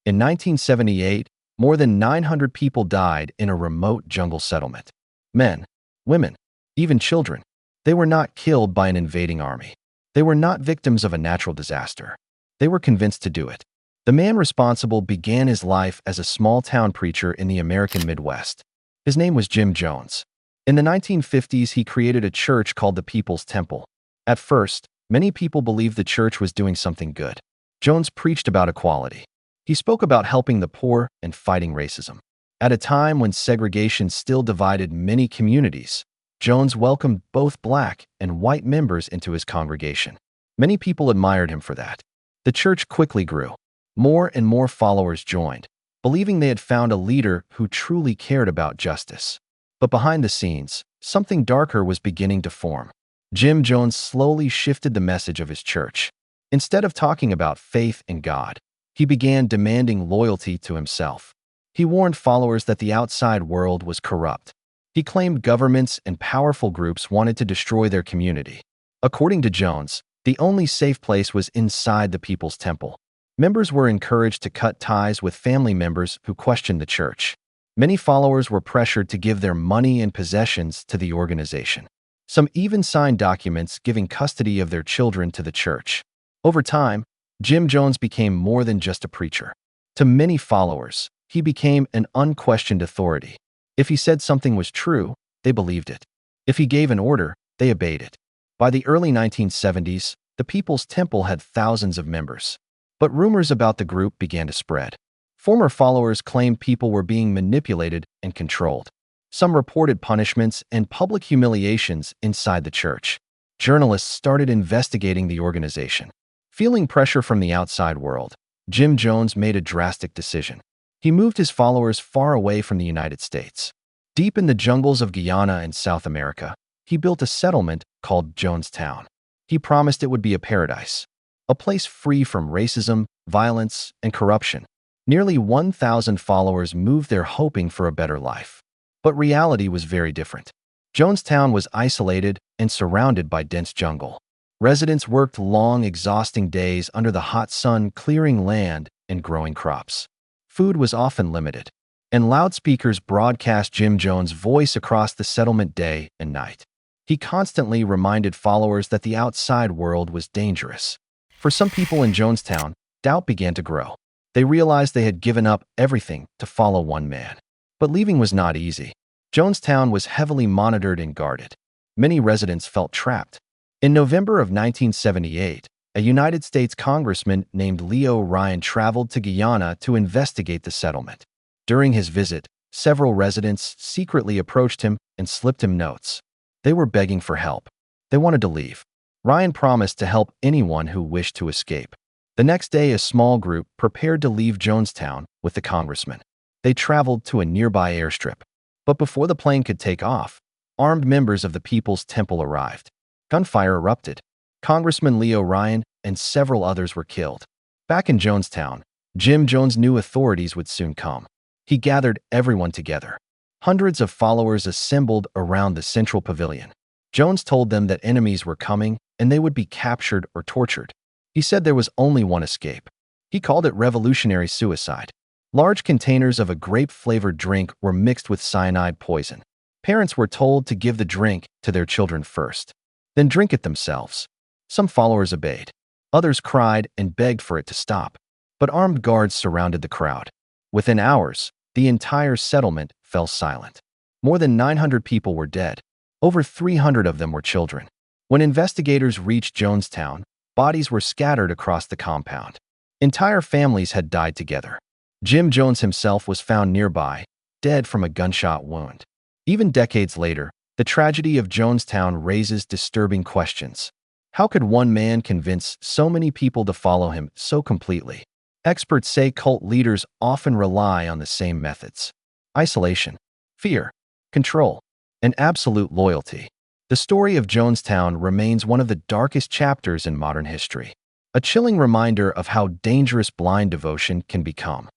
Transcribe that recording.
In 1978, more than 900 people died in a remote jungle settlement. Men, women, even children. They were not killed by an invading army. They were not victims of a natural disaster. They were convinced to do it. The man responsible began his life as a small-town preacher in the American Midwest. His name was Jim Jones. In the 1950s, he created a church called the People's Temple. At first, many people believed the church was doing something good. Jones preached about equality. He spoke about helping the poor and fighting racism. At a time when segregation still divided many communities, Jones welcomed both black and white members into his congregation. Many people admired him for that. The church quickly grew. More and more followers joined, believing they had found a leader who truly cared about justice. But behind the scenes, something darker was beginning to form. Jim Jones slowly shifted the message of his church. Instead of talking about faith in God, he began demanding loyalty to himself. He warned followers that the outside world was corrupt. He claimed governments and powerful groups wanted to destroy their community. According to Jones, the only safe place was inside the People's Temple. Members were encouraged to cut ties with family members who questioned the church. Many followers were pressured to give their money and possessions to the organization. Some even signed documents giving custody of their children to the church. Over time, Jim Jones became more than just a preacher. To many followers, he became an unquestioned authority. If he said something was true, they believed it. If he gave an order, they obeyed it. By the early 1970s, the People's Temple had thousands of members. But rumors about the group began to spread. Former followers claimed people were being manipulated and controlled. Some reported punishments and public humiliations inside the church. Journalists started investigating the organization. Feeling pressure from the outside world, Jim Jones made a drastic decision. He moved his followers far away from the United States. Deep in the jungles of Guyana and South America, he built a settlement called Jonestown. He promised it would be a paradise, a place free from racism, violence, and corruption. Nearly 1,000 followers moved there hoping for a better life. But reality was very different. Jonestown was isolated and surrounded by dense jungle. Residents worked long, exhausting days under the hot sun, clearing land and growing crops. Food was often limited, and loudspeakers broadcast Jim Jones' voice across the settlement day and night. He constantly reminded followers that the outside world was dangerous. For some people in Jonestown, doubt began to grow. They realized they had given up everything to follow one man. But leaving was not easy. Jonestown was heavily monitored and guarded. Many residents felt trapped. In November of 1978, a United States congressman named Leo Ryan traveled to Guyana to investigate the settlement. During his visit, several residents secretly approached him and slipped him notes. They were begging for help. They wanted to leave. Ryan promised to help anyone who wished to escape. The next day, a small group prepared to leave Jonestown with the congressman. They traveled to a nearby airstrip. But before the plane could take off, armed members of the People's Temple arrived. Gunfire erupted. Congressman Leo Ryan and several others were killed. Back in Jonestown, Jim Jones knew authorities would soon come. He gathered everyone together. Hundreds of followers assembled around the central pavilion. Jones told them that enemies were coming and they would be captured or tortured. He said there was only one escape. He called it revolutionary suicide. Large containers of a grape-flavored drink were mixed with cyanide poison. Parents were told to give the drink to their children first, then drink it themselves. Some followers obeyed. Others cried and begged for it to stop. But armed guards surrounded the crowd. Within hours, the entire settlement fell silent. More than 900 people were dead. Over 300 of them were children. When investigators reached Jonestown, bodies were scattered across the compound. Entire families had died together. Jim Jones himself was found nearby, dead from a gunshot wound. Even decades later, the tragedy of Jonestown raises disturbing questions. How could one man convince so many people to follow him so completely? Experts say cult leaders often rely on the same methods: isolation, fear, control, and absolute loyalty. The story of Jonestown remains one of the darkest chapters in modern history, a chilling reminder of how dangerous blind devotion can become.